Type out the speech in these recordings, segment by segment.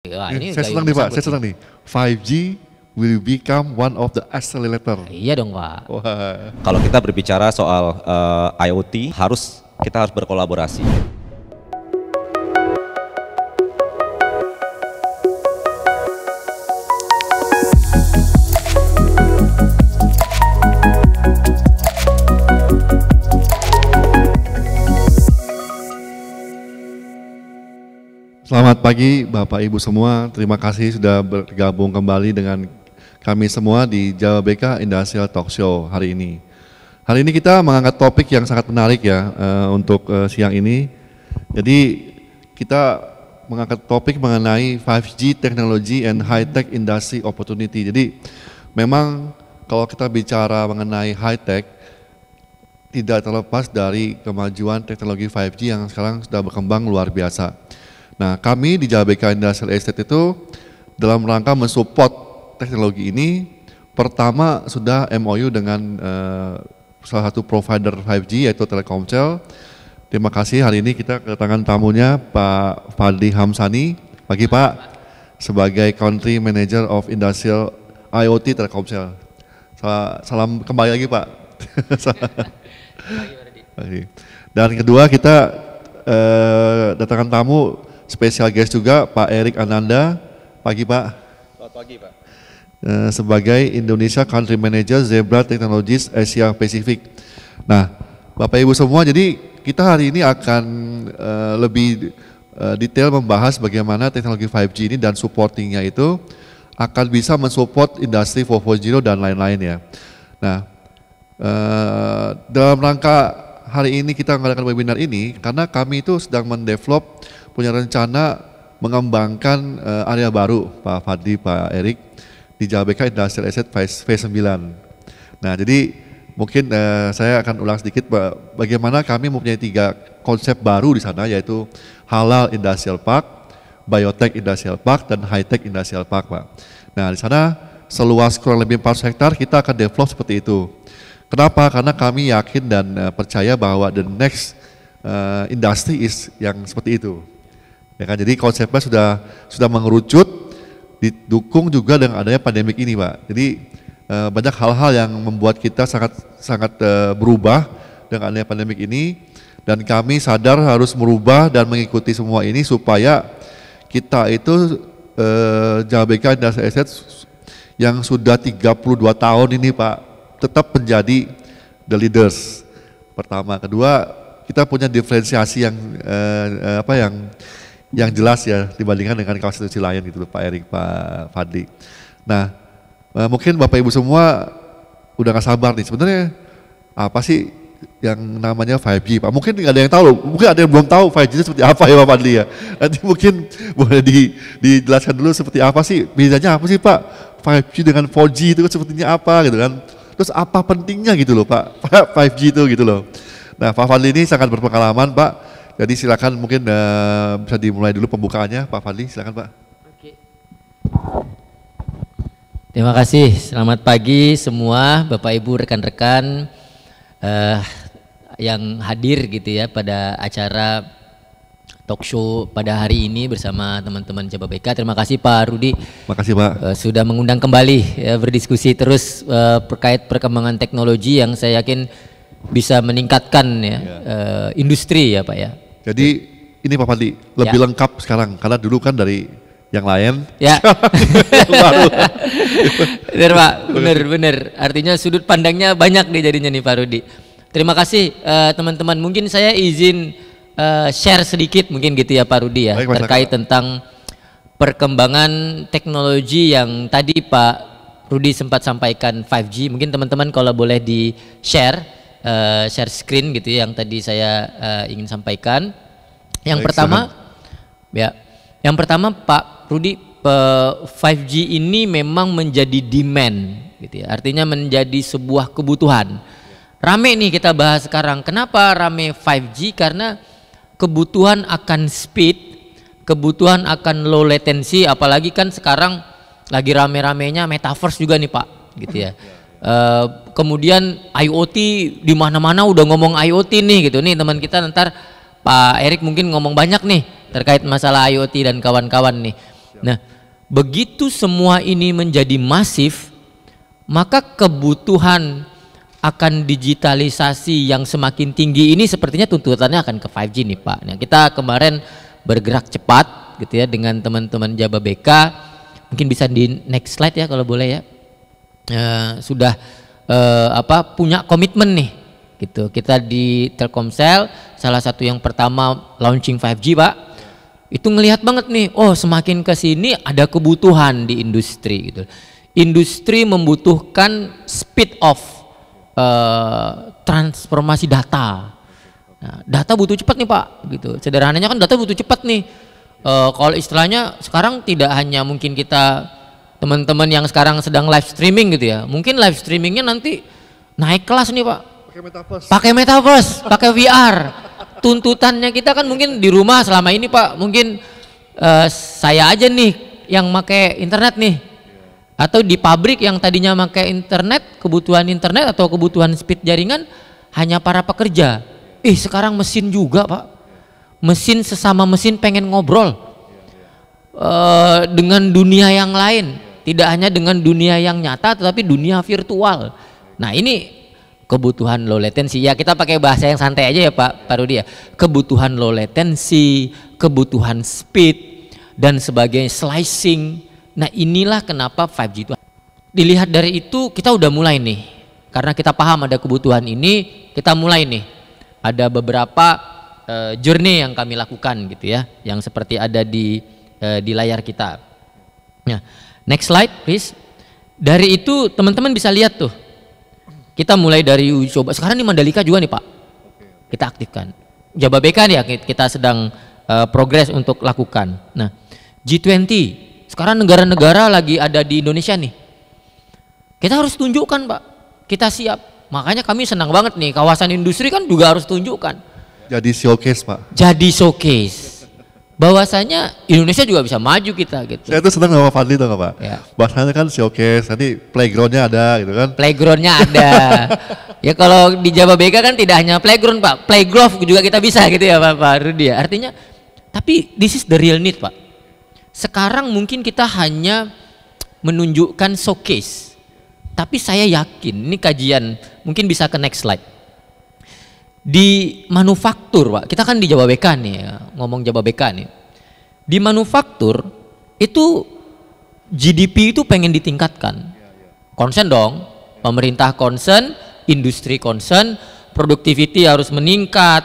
Wah, ini Saya senang nih Pak, saya senang nih. 5G will become one of the accelerator. Iya dong Pak. Wah. Kalau kita berbicara soal IoT, kita harus berkolaborasi. Selamat pagi Bapak Ibu semua, terima kasih sudah bergabung kembali dengan kami semua di Jawa BK Industrial Talk Show hari ini. Hari ini kita mengangkat topik yang sangat menarik ya untuk siang ini. Jadi kita mengangkat topik mengenai 5G Technology and High-Tech Industry Opportunity. Jadi memang kalau kita bicara mengenai high-tech, tidak terlepas dari kemajuan teknologi 5G yang sekarang sudah berkembang luar biasa. Nah, kami di Jawa BK Industrial Estate itu dalam rangka mensupport teknologi ini, pertama sudah MOU dengan salah satu provider 5G yaitu Telkomsel. Terima kasih, hari ini kita kedatangan tamunya Pak Fadli Hamsani. Pagi Pak, sebagai Country Manager of Industrial IoT Telkomsel. Salam kembali lagi Pak. Dan kedua kita datangkan tamu spesial guest juga Pak Erik Ananda. Pagi Pak. Selamat pagi Pak. Sebagai Indonesia Country Manager Zebra Technologies Asia Pacific. Nah Bapak Ibu semua, jadi kita hari ini akan lebih detail membahas bagaimana teknologi 5G ini dan supportingnya itu akan bisa mensupport industri 4.0 dan lain-lain ya. Nah dalam rangka hari ini kita mengadakan webinar ini karena kami itu sedang mendevelop, punya rencana mengembangkan area baru Pak Fadli, Pak Erik di Jawa BK Industrial Estate Phase 9. Nah jadi mungkin saya akan ulang sedikit bagaimana kami mempunyai 3 konsep baru di sana, yaitu Halal Industrial Park, Biotech Industrial Park, dan High-Tech Industrial Park Pak. Nah di sana seluas kurang lebih 400 hektar kita akan develop seperti itu. Kenapa? Karena kami yakin dan percaya bahwa the next industry is yang seperti itu. Ya kan, jadi konsepnya sudah mengerucut, didukung juga dengan adanya pandemik ini Pak. Jadi banyak hal-hal yang membuat kita sangat berubah dengan adanya pandemik ini, dan kami sadar harus merubah dan mengikuti semua ini supaya kita itu Jawa BK Industrial Estate yang sudah 32 tahun ini Pak tetap menjadi the leaders. Pertama, kedua kita punya diferensiasi yang jelas ya dibandingkan dengan kawasan industri lain gitu Pak Erik, Pak Fadli. Nah mungkin Bapak Ibu semua udah gak sabar nih, sebenarnya apa sih yang namanya 5G Pak? Mungkin nggak ada yang tahu, mungkin ada yang belum tahu 5G itu seperti apa ya Pak Fadli ya. Nanti mungkin boleh dijelaskan dulu seperti apa sih, bedanya apa sih Pak 5G dengan 4G itu sepertinya apa gitu kan. Terus apa pentingnya gitu loh Pak 5G itu gitu loh. Nah Pak Fadli ini sangat berpengalaman Pak. Jadi silakan mungkin bisa dimulai dulu pembukaannya Pak Fadli, silakan Pak. Oke. Terima kasih, selamat pagi semua Bapak Ibu, rekan-rekan yang hadir gitu ya pada acara talk show pada hari ini bersama teman-teman Jawa BK. Terima kasih Pak Rudi. Terima kasih Pak. Sudah mengundang kembali ya, berdiskusi terus terkait perkembangan teknologi yang saya yakin bisa meningkatkan ya, industri ya Pak ya. Jadi ini Pak Fadli lebih lengkap sekarang karena dulu kan dari yang lain. Ya. Benar Pak, benar. Artinya sudut pandangnya banyak nih jadinya nih Pak Rudi. Terima kasih teman-teman. Mungkin saya izin share sedikit mungkin gitu ya Pak Rudi ya. Baik, terkait tentang perkembangan teknologi yang tadi Pak Rudi sempat sampaikan 5G. Mungkin teman-teman kalau boleh di share screen gitu ya, yang tadi saya ingin sampaikan. Yang pertama Pak Rudi, 5G ini memang menjadi demand gitu ya. Artinya menjadi sebuah kebutuhan. Rame nih kita bahas sekarang. Kenapa rame 5G? Karena kebutuhan akan speed, kebutuhan akan low latency, apalagi kan sekarang lagi rame-ramenya metaverse juga nih Pak gitu ya. Kemudian IoT, di mana-mana udah ngomong IoT nih gitu nih teman kita. Ntar Pak Erik mungkin ngomong banyak nih terkait masalah IoT dan kawan-kawan nih. Nah, begitu semua ini menjadi masif, maka kebutuhan akan digitalisasi yang semakin tinggi ini sepertinya tuntutannya akan ke 5G nih Pak. Nah, kita kemarin bergerak cepat gitu ya dengan teman-teman Jababeka. Mungkin bisa di next slide ya kalau boleh ya. Sudah punya komitmen nih gitu. Kita di Telkomsel salah satu yang pertama launching 5G Pak. Itu ngelihat banget nih, oh semakin ke sini ada kebutuhan di industri gitu. Industri membutuhkan speed of transformasi data. Nah, data butuh cepat nih Pak, gitu. Sederhananya kan data butuh cepat nih. Kalau istilahnya sekarang tidak hanya mungkin kita teman-teman yang sekarang sedang live streaming gitu ya, mungkin live streamingnya nanti naik kelas nih Pak. Pakai metaverse, pakai VR. Tuntutannya kita kan mungkin di rumah selama ini Pak, mungkin saya aja nih yang pakai internet nih, atau di pabrik yang tadinya pakai internet, kebutuhan internet atau kebutuhan speed jaringan hanya para pekerja. Sekarang mesin juga Pak, mesin sesama mesin pengen ngobrol dengan dunia yang lain, tidak hanya dengan dunia yang nyata tetapi dunia virtual. Nah ini kebutuhan low latency ya, kita pakai bahasa yang santai aja ya Pak Rudi ya, kebutuhan low latency, kebutuhan speed dan sebagainya, slicing. Nah inilah kenapa 5G itu dilihat dari itu kita udah mulai nih, karena kita paham ada kebutuhan ini, kita mulai nih ada beberapa journey yang kami lakukan gitu ya, yang seperti ada di layar kita. Nah next slide please. Dari itu teman-teman bisa lihat tuh, kita mulai dari uji coba. Sekarang di Mandalika juga nih Pak, kita aktifkan. Jababeka nih ya, kita sedang progres untuk lakukan. Nah G20, sekarang negara-negara lagi ada di Indonesia nih. Kita harus tunjukkan Pak, kita siap. Makanya kami senang banget nih, kawasan industri kan juga harus tunjukkan. Jadi showcase Pak. Jadi showcase. Bahwasanya Indonesia juga bisa maju kita gitu. Saya tuh senang sama Fadli tuh Pak. Ya. Bahasanya kan showcase, nanti playgroundnya ada gitu kan. Playgroundnya ada. Ya kalau di Jababeka kan tidak hanya playground Pak, playground juga kita bisa gitu ya Pak Rudi ya. Artinya, tapi this is the real need Pak. Sekarang mungkin kita hanya menunjukkan showcase. Tapi saya yakin, ini kajian, mungkin bisa ke next slide. Di manufaktur Pak, kita kan di Jababeka nih ya, ngomong Jababeka nih. Di manufaktur itu GDP itu pengen ditingkatkan. Concern dong, pemerintah concern, industri concern, productivity harus meningkat.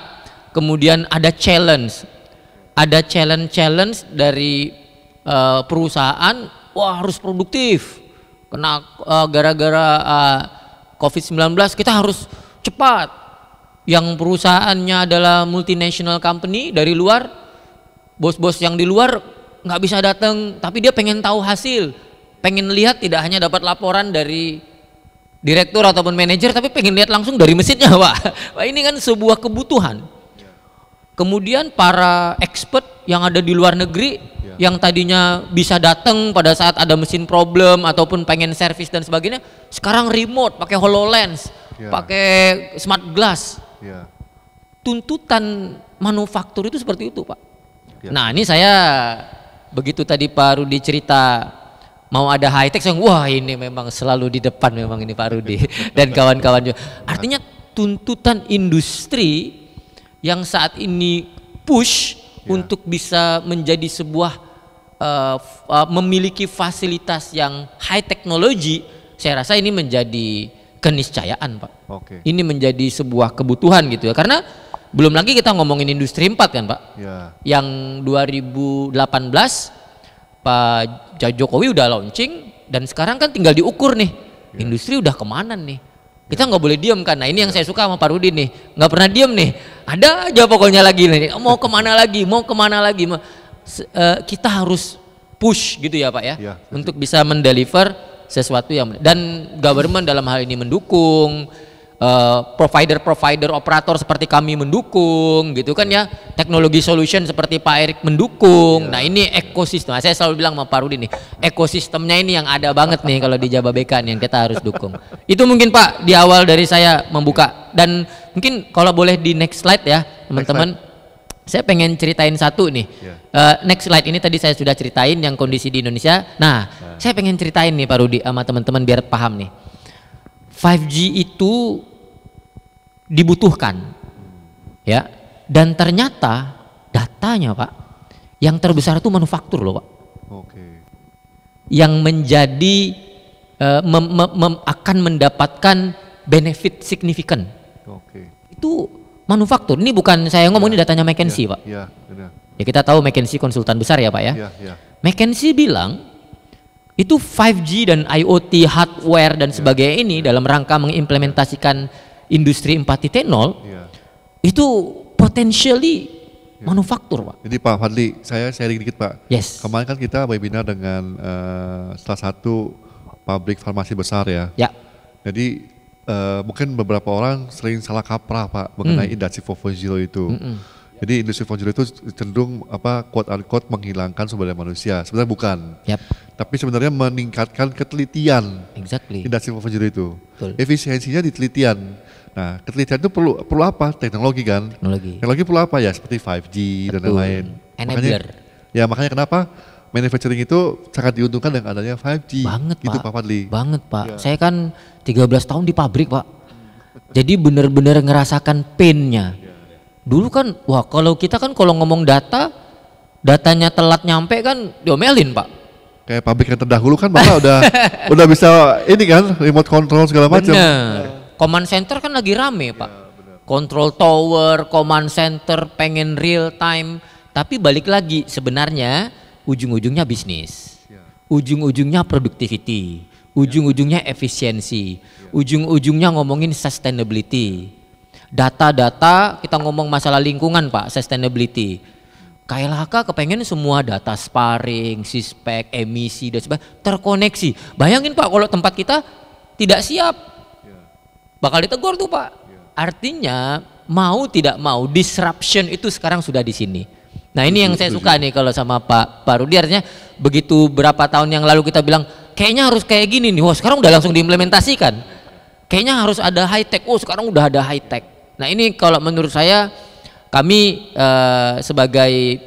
Kemudian ada challenge dari perusahaan, wah harus produktif. Kena gara-gara COVID-19 kita harus cepat. Yang perusahaannya adalah multinational company dari luar, bos-bos yang di luar nggak bisa datang, tapi dia pengen tahu hasil, pengen lihat tidak hanya dapat laporan dari direktur ataupun manajer, tapi pengen lihat langsung dari mesinnya Pak. Wah, ini kan sebuah kebutuhan. Kemudian para expert yang ada di luar negeri, yang tadinya bisa datang pada saat ada mesin problem ataupun pengen servis dan sebagainya, sekarang remote, pakai HoloLens, pakai smart glass. Tuntutan manufaktur itu seperti itu Pak. Nah ini saya begitu tadi Pak Rudi cerita mau ada high tech, saya wah ini memang selalu di depan memang ini Pak Rudi dan kawan-kawan juga. Artinya tuntutan industri yang saat ini push untuk bisa menjadi sebuah memiliki fasilitas yang high technology, saya rasa ini menjadi keniscayaan Pak. Ini menjadi sebuah kebutuhan gitu ya, karena belum lagi kita ngomongin industri 4 kan Pak. Yang 2018 Pak Jokowi udah launching dan sekarang kan tinggal diukur nih, industri udah kemana nih. Kita nggak boleh diem kan. Nah ini yang saya suka sama Pak Rudi nih, nggak pernah diem nih, ada aja pokoknya lagi nih, mau kemana lagi, kita harus push gitu ya Pak ya, untuk bisa mendeliver sesuatu yang, dan government dalam hal ini mendukung, provider operator seperti kami mendukung gitu kan ya, teknologi solution seperti Pak Erik mendukung. Nah ini ekosistem, saya selalu bilang sama Pak Rudi nih, ekosistemnya ini yang ada banget nih kalau di Jababeka yang kita harus dukung. Itu mungkin Pak di awal dari saya membuka, dan mungkin kalau boleh di next slide ya teman-teman. Saya pengen ceritain satu nih. Next slide ini tadi saya sudah ceritain yang kondisi di Indonesia. Nah, saya pengen ceritain nih Pak Rudi sama teman-teman biar paham nih. 5G itu dibutuhkan, ya. Dan ternyata datanya Pak, yang terbesar itu manufaktur loh Pak. Yang menjadi akan mendapatkan benefit signifikan. Itu manufaktur. Ini bukan saya ngomong, ini datanya McKinsey Pak. Iya, benar. Ya kita tahu McKinsey konsultan besar ya Pak ya. McKinsey bilang itu 5G dan IoT hardware dan sebagainya ini dalam rangka mengimplementasikan industri 4.0 itu potentially manufaktur Pak. Jadi Pak Fadli, saya sharing dikit Pak. Yes. Kemarin kan kita webinar dengan salah satu pabrik farmasi besar ya. Ya. Jadi mungkin beberapa orang sering salah kaprah Pak mengenai industri 4.0 itu. Jadi industri 4.0 itu cenderung quote unquote menghilangkan sumber daya manusia. Sebenarnya bukan. Tapi sebenarnya meningkatkan ketelitian. Exactly. Industri 4.0 itu. Betul. Efisiensinya di telitian. Nah, ketelitian itu perlu apa? Teknologi kan. Teknologi perlu apa ya? Seperti 5G dan lain-lain. Enabler. Makanya kenapa manufacturing itu sangat diuntungkan dengan adanya 5G. Banget gitu, Pak. Pak Fadli. Banget Pak. Saya kan 13 tahun di pabrik Pak. Jadi benar-benar ngerasakan pain-nya. Dulu kan, wah kalau kita kan kalau ngomong datanya telat nyampe kan diomelin Pak. Kayak pabrik yang terdahulu kan Bapak udah bisa ini kan, remote control segala macam. Bener. Command center kan lagi rame Pak. Control tower, command center pengen real time. Tapi balik lagi sebenarnya ujung-ujungnya bisnis. Ujung-ujungnya productivity. Ujung-ujungnya efisiensi. Ujung-ujungnya ngomongin sustainability. Data-data, kita ngomong masalah lingkungan Pak, sustainability. KLHK kepengen semua data sparring, sispek, emisi dan sebagainya terkoneksi. Bayangin Pak kalau tempat kita tidak siap, bakal ditegur tuh Pak. Artinya mau tidak mau disruption itu sekarang sudah di sini. Nah ini yang saya suka nih kalau sama Pak Rudi, artinya begitu berapa tahun yang lalu kita bilang kayaknya harus kayak gini nih, wah sekarang udah langsung diimplementasikan. Kayaknya harus ada high tech, oh sekarang udah ada high tech. Nah ini kalau menurut saya kami sebagai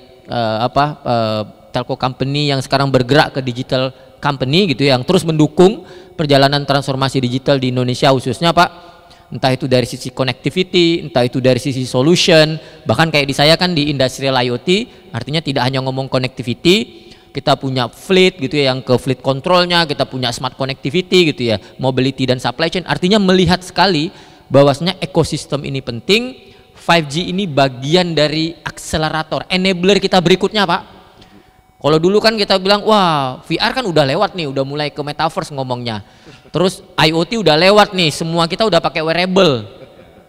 telco company yang sekarang bergerak ke digital company gitu ya, yang terus mendukung perjalanan transformasi digital di Indonesia khususnya Pak, entah itu dari sisi connectivity, entah itu dari sisi solution, bahkan kayak di saya kan di industrial IoT, artinya tidak hanya ngomong connectivity, kita punya fleet gitu ya, yang ke fleet controlnya, kita punya smart connectivity gitu ya, mobility dan supply chain, artinya melihat sekali bahwasanya ekosistem ini penting. 5G ini bagian dari akselerator, enabler kita berikutnya Pak. Kalau dulu kan kita bilang wah VR kan udah lewat nih, udah mulai ke metaverse ngomongnya. Terus IoT udah lewat nih, semua kita udah pakai wearable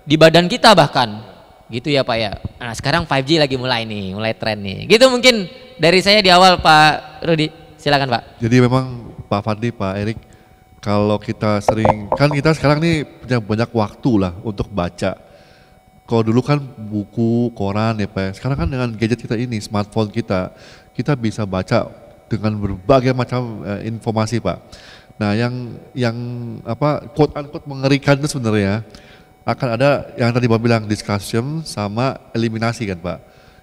di badan kita bahkan. Gitu ya Pak ya. Nah sekarang 5G lagi mulai nih, mulai tren nih. Gitu mungkin dari saya di awal Pak Rudi, silakan Pak. Jadi memang Pak Fadli, Pak Erik, kalau kita sering, kan kita sekarang nih punya banyak waktu lah untuk baca. Kalau dulu kan buku, koran ya Pak ya. Sekarang kan dengan gadget kita ini, smartphone kita bisa baca dengan berbagai macam informasi Pak. Nah yang quote unquote mengerikan itu sebenarnya akan ada yang tadi Bapak bilang discussion sama eliminasi kan Pak.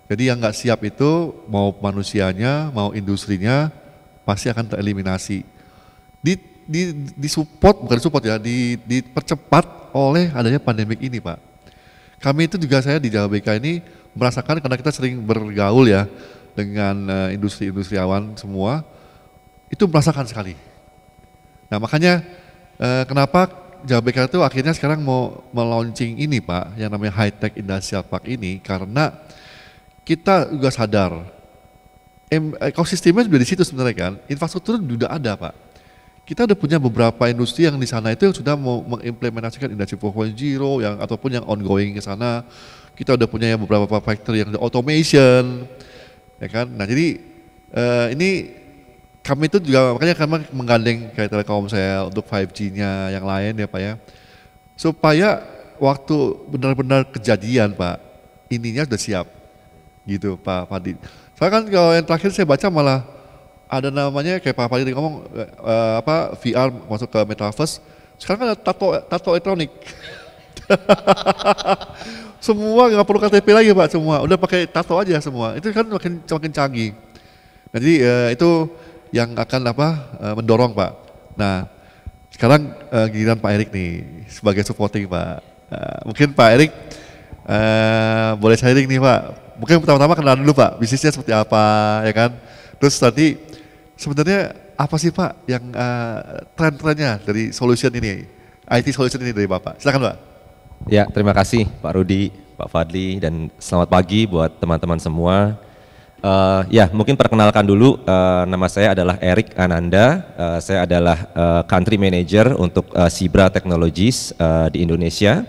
Jadi yang nggak siap itu mau manusianya, mau industrinya pasti akan tereliminasi. Disupport, bukan support ya, dipercepat oleh adanya pandemik ini Pak. Kami itu juga, saya di JBK ini merasakan karena kita sering bergaul ya dengan industri-industri awan semua, itu merasakan sekali. Nah makanya kenapa JBK itu akhirnya sekarang mau melaunching ini Pak, yang namanya High Tech Industrial Park ini, karena kita juga sadar ekosistemnya sudah di situ sebenarnya kan, infrastruktur sudah ada Pak. Kita udah punya beberapa industri yang di sana itu yang sudah mau mengimplementasikan industri 4.0 yang ataupun yang ongoing ke sana. Kita udah punya beberapa factory yang automation, ya kan. Nah jadi ini kami itu juga makanya kami menggandeng kayak Telkomsel untuk 5G-nya yang lain ya Pak ya, supaya waktu benar-benar kejadian Pak, ininya sudah siap, gitu Pak Fadli. Soalnya kan kalau yang terakhir saya baca malah ada namanya kayak Pak Fadli ngomong VR masuk ke metaverse. Sekarang kan ada tato elektronik. semua nggak perlu KTP lagi Pak, semua udah pakai tato aja semua. Itu kan makin canggih. Jadi itu yang akan mendorong Pak. Nah sekarang giliran Pak Erik nih sebagai supporting Pak. Mungkin Pak Erik boleh sharing nih Pak. Mungkin pertama-tama kenalan dulu Pak, bisnisnya seperti apa ya kan. Terus tadi sebenarnya apa sih Pak yang tren-trennya dari solution ini, IT solution ini dari Bapak? Silakan Pak. Ya, terima kasih Pak Rudi, Pak Fadli, dan selamat pagi buat teman-teman semua. Ya, mungkin perkenalkan dulu, nama saya adalah Erik Ananda, saya adalah Country Manager untuk Zebra Technologies di Indonesia.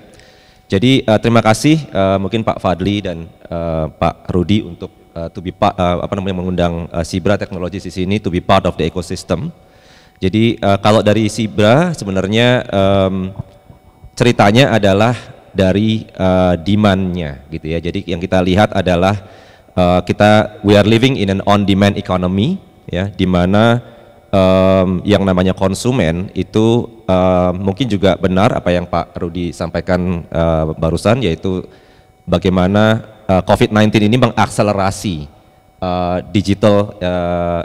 Jadi terima kasih mungkin Pak Fadli dan Pak Rudi untuk mengundang Zebra Technologies di sini to be part of the ecosystem. Jadi kalau dari Zebra sebenarnya ceritanya adalah dari demand-nya gitu ya. Jadi yang kita lihat adalah we are living in an on-demand economy ya, di mana yang namanya konsumen itu mungkin juga benar apa yang Pak Rudi sampaikan barusan, yaitu bagaimana COVID-19 ini mengakselerasi digital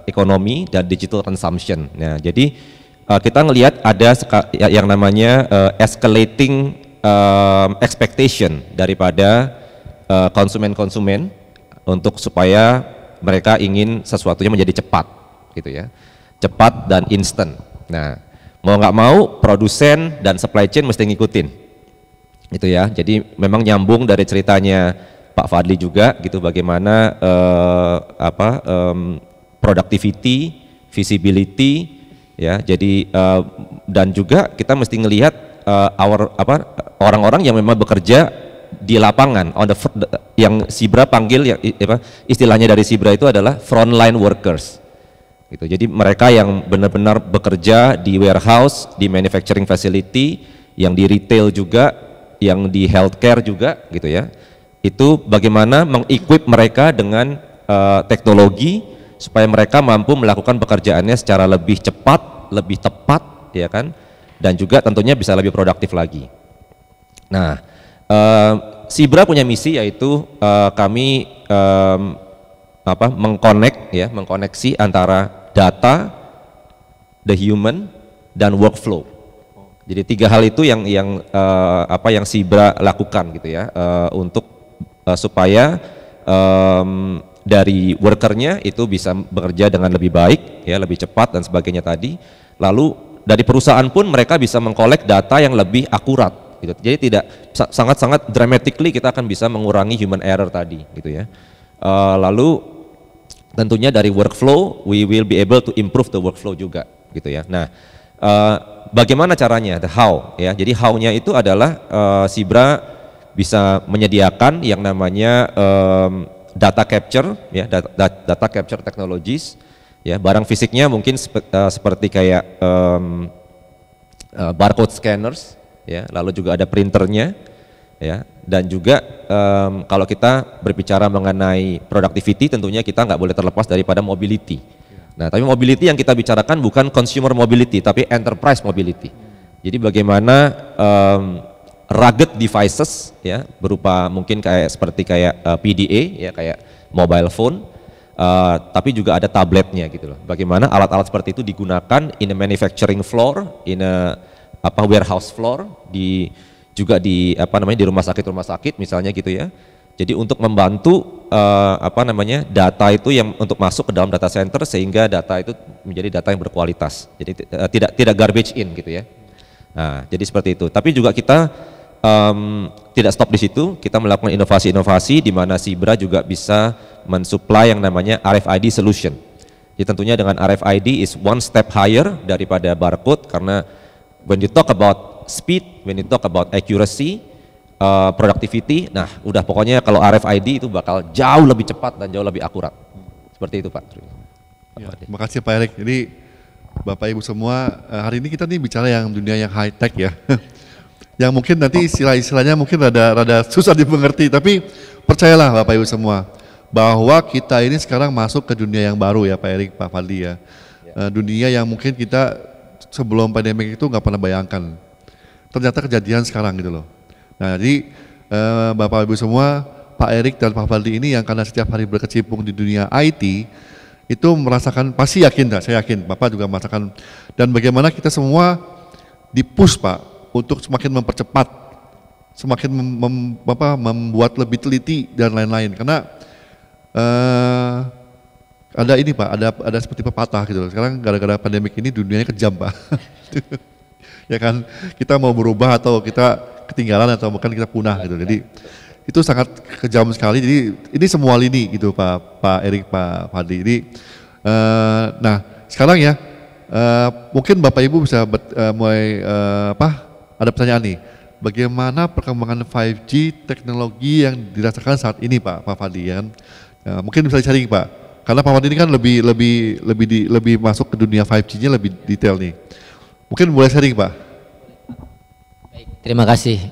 ekonomi dan digital consumption. Nah, jadi kita ngelihat ada yang namanya escalating expectation daripada konsumen-konsumen untuk supaya mereka ingin sesuatunya menjadi cepat, gitu ya, cepat dan instan. Nah, mau nggak mau produsen dan supply chain mesti ngikutin, gitu ya. Jadi memang nyambung dari ceritanya Pak Fadli juga, gitu, bagaimana productivity, visibility. Ya, jadi dan juga kita mesti ngelihat orang-orang yang memang bekerja di lapangan, yang Zebra panggil, istilahnya dari Zebra itu adalah frontline workers. Gitu. Jadi mereka yang benar-benar bekerja di warehouse, di manufacturing facility, yang di retail juga, yang di healthcare juga, gitu ya. Itu bagaimana mengequip mereka dengan teknologi supaya mereka mampu melakukan pekerjaannya secara lebih cepat, lebih tepat, ya kan, dan juga tentunya bisa lebih produktif lagi. Nah, Zebra punya misi, yaitu kami mengkoneksi antara data, the human, dan workflow. Jadi 3 hal itu yang Zebra lakukan, gitu ya, untuk supaya dari workernya itu bisa bekerja dengan lebih baik, ya, lebih cepat dan sebagainya tadi. Lalu dari perusahaan pun mereka bisa mengkolek data yang lebih akurat, gitu. Jadi tidak sangat-sangat dramatically kita akan bisa mengurangi human error tadi, gitu ya. Lalu tentunya dari workflow we will be able to improve the workflow juga, gitu ya. Nah, bagaimana caranya? The how, ya. Jadi how-nya itu adalah Zebra bisa menyediakan yang namanya data capture, ya, data capture technologies, ya. Barang fisiknya mungkin seperti kayak barcode scanners, ya, lalu juga ada printernya, ya, dan juga kalau kita berbicara mengenai productivity, tentunya kita nggak boleh terlepas daripada mobility. Nah, tapi mobility yang kita bicarakan bukan consumer mobility, tapi enterprise mobility. Jadi bagaimana rugged devices, ya, berupa mungkin seperti PDA, ya, kayak mobile phone, tapi juga ada tabletnya, gitu loh. Bagaimana alat-alat seperti itu digunakan in a manufacturing floor, in a warehouse floor, juga di rumah sakit misalnya, gitu ya. Jadi untuk membantu data itu yang untuk masuk ke dalam data center, sehingga data itu menjadi data yang berkualitas. Jadi tidak garbage in, gitu ya. Nah, jadi seperti itu. Tapi juga kita tidak stop di situ, kita melakukan inovasi-inovasi di mana Zebra juga bisa mensuplai yang namanya RFID solution. Jadi tentunya dengan RFID is one step higher daripada barcode, karena when you talk about speed, when you talk about accuracy, productivity, nah udah pokoknya kalau RFID itu bakal jauh lebih cepat dan jauh lebih akurat. Seperti itu Pak. Ya, terima kasih Pak Erik. Jadi Bapak Ibu semua, hari ini kita nih bicara yang dunia yang high tech, ya. Yang mungkin nanti istilah-istilahnya mungkin rada susah dimengerti, tapi percayalah Bapak Ibu semua bahwa kita ini sekarang masuk ke dunia yang baru, ya Pak Erik, Pak Fadli, ya. Dunia yang mungkin kita sebelum pandemi itu nggak pernah bayangkan. Ternyata kejadian sekarang, gitu loh. Nah, jadi Bapak Ibu semua, Pak Erik dan Pak Fadli ini yang karena setiap hari berkecimpung di dunia IT, itu merasakan, pasti yakin, saya yakin Bapak juga merasakan, dan bagaimana kita semua di-push Pak untuk semakin mempercepat, semakin membuat lebih teliti dan lain-lain, karena ada ini Pak, ada seperti pepatah gitu. Sekarang gara-gara pandemik ini dunianya kejam Pak. Ya kan, kita mau berubah atau kita ketinggalan atau bahkan kita punah gitu. Jadi itu sangat kejam sekali. Jadi ini semua lini gitu Pak Erik, Pak Fadli. Jadi nah sekarang ya mungkin Bapak Ibu bisa mulai ada pertanyaan nih. Bagaimana perkembangan 5G teknologi yang dirasakan saat ini Pak Fadli ya kan? Mungkin bisa dicari Pak. Karena Pak Fadli ini kan lebih masuk ke dunia 5G-nya lebih detail nih. Mungkin boleh sharing Pak. Baik, terima kasih.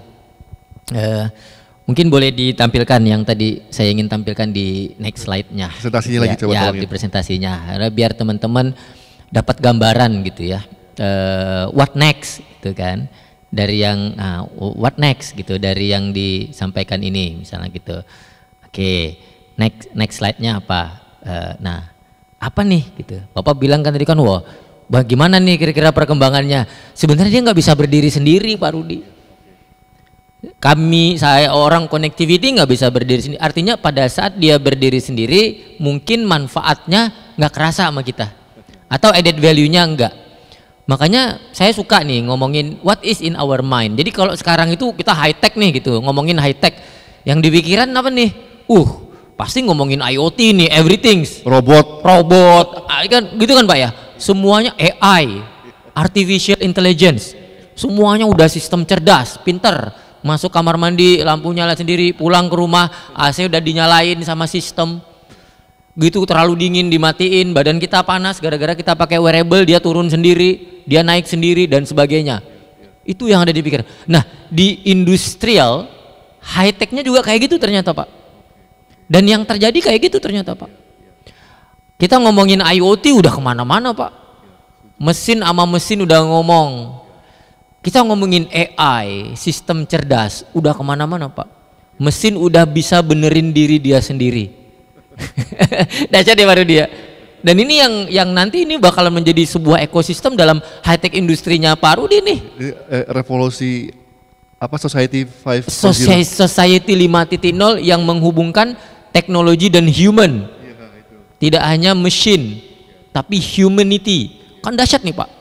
Mungkin boleh ditampilkan yang tadi saya ingin tampilkan di next slide-nya. Presentasinya lagi coba ya, di presentasinya. Biar teman-teman dapat gambaran gitu ya. What next gitu kan. Dari yang what next gitu, dari yang disampaikan ini misalnya gitu. Oke, next slide-nya apa? Nah, apa nih gitu. Bapak bilang kan tadi kan, wah bagaimana nih kira-kira perkembangannya. Sebenarnya dia nggak bisa berdiri sendiri Pak Rudi. Saya orang connectivity nggak bisa berdiri sendiri. Artinya pada saat dia berdiri sendiri mungkin manfaatnya nggak kerasa sama kita atau added value-nya enggak. Makanya saya suka nih ngomongin what is in our mind. Jadi kalau sekarang itu kita high tech nih gitu, ngomongin high tech, yang dipikiran apa nih? Pasti ngomongin IoT nih, everything, robot kan gitu kan Pak ya. Semuanya AI, artificial intelligence, semuanya udah sistem cerdas, pinter. Masuk kamar mandi, lampu nyala sendiri, pulang ke rumah, AC udah dinyalain sama sistem. Gitu terlalu dingin dimatiin, badan kita panas gara-gara kita pakai wearable, dia turun sendiri, dia naik sendiri dan sebagainya. Itu yang ada di pikiran. Nah, di industrial, high tech-nya juga kayak gitu ternyata Pak. Dan yang terjadi kayak gitu ternyata Pak. Kita ngomongin IoT udah kemana-mana Pak. Mesin sama mesin udah ngomong. Kita ngomongin AI, sistem cerdas, udah kemana-mana Pak. Mesin udah bisa benerin diri dia sendiri. Dahsyat ya baru dia. Dan ini yang nanti ini bakalan menjadi sebuah ekosistem dalam high tech industrinya Pak Rudi nih. Revolusi apa Society 5.0? Society 5.0 yang menghubungkan teknologi dan human. Tidak hanya mesin, tapi humanity. Kan dahsyat nih Pak.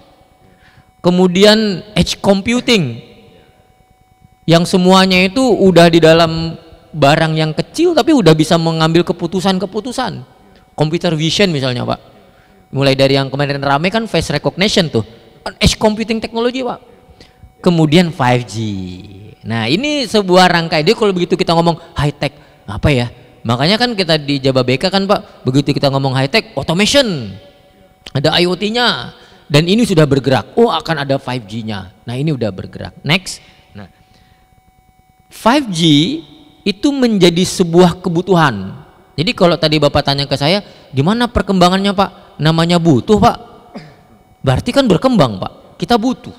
Kemudian edge computing yang semuanya itu udah di dalam barang yang kecil tapi udah bisa mengambil keputusan-keputusan. Computer vision misalnya Pak. Mulai dari yang kemarin rame kan face recognition tuh. Edge computing teknologi Pak. Kemudian 5G. Nah, ini sebuah rangkaian. Jadi kalau begitu kita ngomong high tech, apa ya? Makanya kan kita di Jababeka kan Pak, begitu kita ngomong high tech, automation. Ada IoT-nya. Dan ini sudah bergerak. Akan ada 5G-nya. Nah, ini udah bergerak. Next. Nah, 5G itu menjadi sebuah kebutuhan. Jadi kalau tadi Bapak tanya ke saya, gimana perkembangannya Pak? Namanya butuh Pak. Berarti kan berkembang Pak. Kita butuh.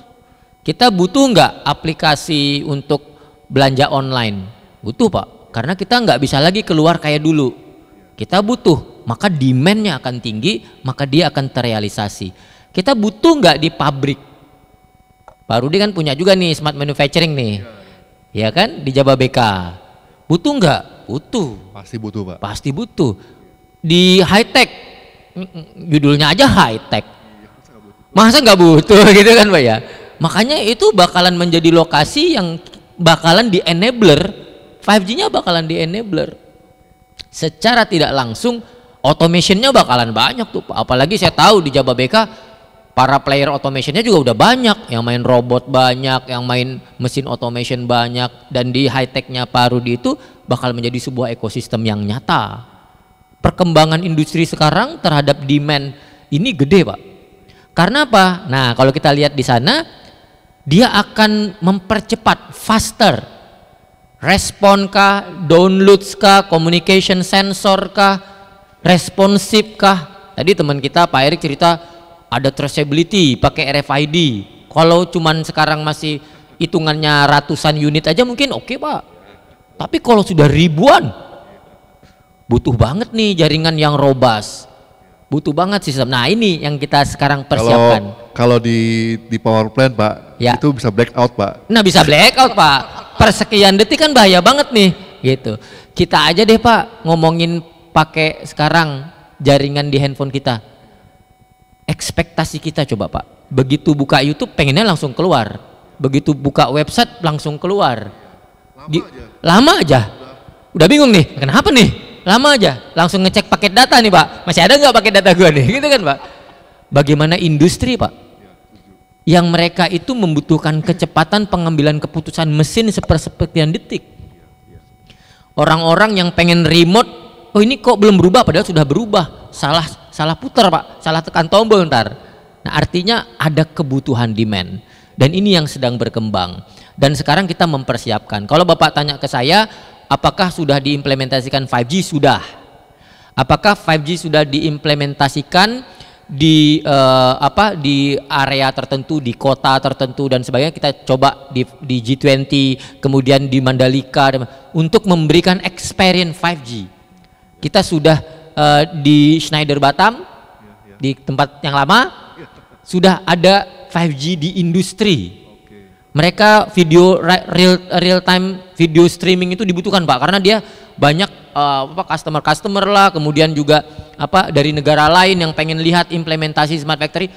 Kita butuh nggak aplikasi untuk belanja online? Butuh Pak. Karena kita nggak bisa lagi keluar kayak dulu. Kita butuh. Maka demand-nya akan tinggi, maka dia akan terrealisasi. Kita butuh nggak di pabrik? Pak Rudi kan punya juga nih smart manufacturing nih. Ya kan di Jababeka. Butuh nggak? Butuh. Pasti butuh Pak. Pasti butuh. Di high tech, judulnya aja high tech. Masa nggak butuh gitu kan Pak ya? Makanya itu bakalan menjadi lokasi yang bakalan di enabler. 5G-nya bakalan di enabler. Secara tidak langsung automation-nya bakalan banyak tuh Pak. Apalagi saya tahu di Jababeka para player automation-nya juga udah banyak, yang main robot banyak, yang main mesin automation banyak, dan di high tech-nya Pak Rudi itu bakal menjadi sebuah ekosistem yang nyata. Perkembangan industri sekarang terhadap demand ini gede Pak. Karena apa? Nah, kalau kita lihat di sana, dia akan mempercepat, faster, respon kah, downloads kah, communication sensor kah, responsif kah. Tadi teman kita Pak Erik cerita ada traceability pakai RFID. Kalau cuman sekarang masih hitungannya ratusan unit aja mungkin oke Pak. Tapi kalau sudah ribuan, butuh banget nih jaringan yang robust. Butuh banget sistem. Nah ini yang kita sekarang persiapkan. Kalau di power plant Pak, Ya. itu bisa blackout Pak. Nah bisa blackout Pak. Persekian detik kan bahaya banget nih. Gitu. Kita aja deh Pak ngomongin pakai sekarang jaringan di handphone kita. Ekspektasi kita coba Pak. Begitu buka YouTube pengennya langsung keluar. Begitu buka website langsung keluar. Lama aja. Udah bingung nih. Kenapa nih? Lama aja, langsung ngecek paket data nih Pak, masih ada nggak paket data gua nih, gitu kan Pak. Bagaimana industri Pak, yang mereka itu membutuhkan kecepatan pengambilan keputusan mesin sepersekian detik. Orang-orang yang pengen remote, oh ini kok belum berubah, padahal sudah berubah, salah putar Pak, salah tekan tombol ntar. Nah artinya ada kebutuhan demand, dan ini yang sedang berkembang. Dan sekarang kita mempersiapkan. Kalau Bapak tanya ke saya, apakah sudah diimplementasikan 5G? Sudah. Apakah 5G sudah diimplementasikan di di area tertentu, di kota tertentu dan sebagainya? Kita coba di G20, kemudian di Mandalika untuk memberikan experience 5G. Kita sudah di Schneider Batam, di tempat yang lama, sudah ada 5G di industri. Mereka video real time video streaming itu dibutuhkan Pak, karena dia banyak customer lah, kemudian juga dari negara lain yang pengen lihat implementasi smart factory.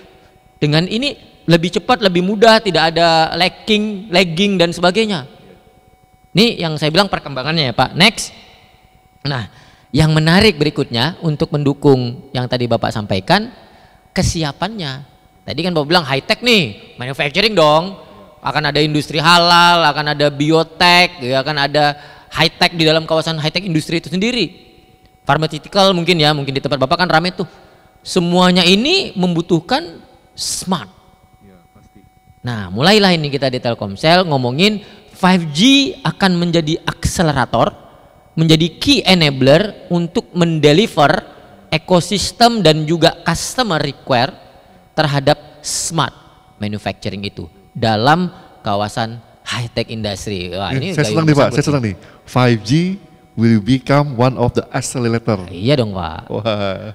Dengan ini lebih cepat, lebih mudah, tidak ada lagging dan sebagainya. Ini yang saya bilang perkembangannya ya Pak. Next. Nah, yang menarik berikutnya untuk mendukung yang tadi Bapak sampaikan, kesiapannya. Tadi kan Bapak bilang high tech nih, manufacturing dong. Akan ada industri halal, akan ada biotek, ya, akan ada high tech di dalam kawasan high tech industri itu sendiri. Pharmaceutical mungkin di tempat Bapak kan rame tuh. Semuanya ini membutuhkan smart. Nah, mulailah ini kita di Telkomsel ngomongin 5G akan menjadi akselerator, menjadi key enabler untuk mendeliver ekosistem dan juga customer require terhadap smart manufacturing itu dalam kawasan high tech industry. Wah, ini saya senang nih Pak, saya senang nih. 5G will become one of the accelerator. Iya dong Pak. Wah.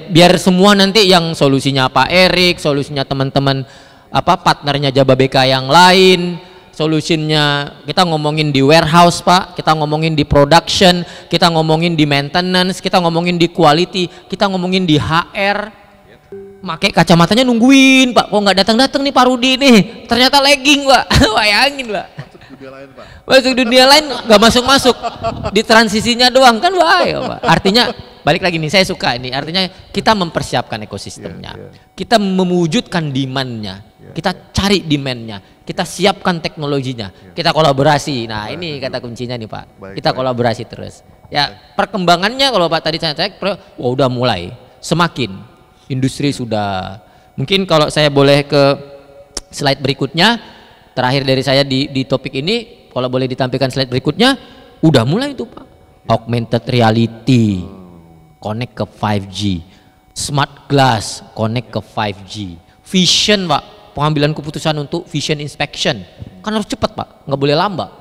Biar semua nanti yang solusinya Pak Erik, solusinya teman-teman partnernya Jababeka yang lain, solusinya kita ngomongin di warehouse Pak, kita ngomongin di production, kita ngomongin di maintenance, kita ngomongin di quality, kita ngomongin di HR. Pakai kacamatanya nungguin Pak, kok nggak datang-datang nih Pak Rudi nih, ternyata lagging Pak. Bayangin Pak, masuk dunia lain nggak masuk di transisinya doang kan bahaya Pak. Artinya balik lagi nih, saya suka ini, artinya kita mempersiapkan ekosistemnya, kita mewujudkan demandnya, kita cari demandnya, kita siapkan teknologinya, kita kolaborasi. Nah ini kata kuncinya nih Pak, kita kolaborasi terus ya. Perkembangannya kalau Pak tadi saya cek, wah udah mulai semakin industri sudah. Mungkin kalau saya boleh ke slide berikutnya, terakhir dari saya di topik ini, kalau boleh ditampilkan slide berikutnya, udah mulai itu Pak. Augmented reality, connect ke 5G, smart glass, connect ke 5G, vision Pak, pengambilan keputusan untuk vision inspection, kan harus cepat Pak, nggak boleh lambat.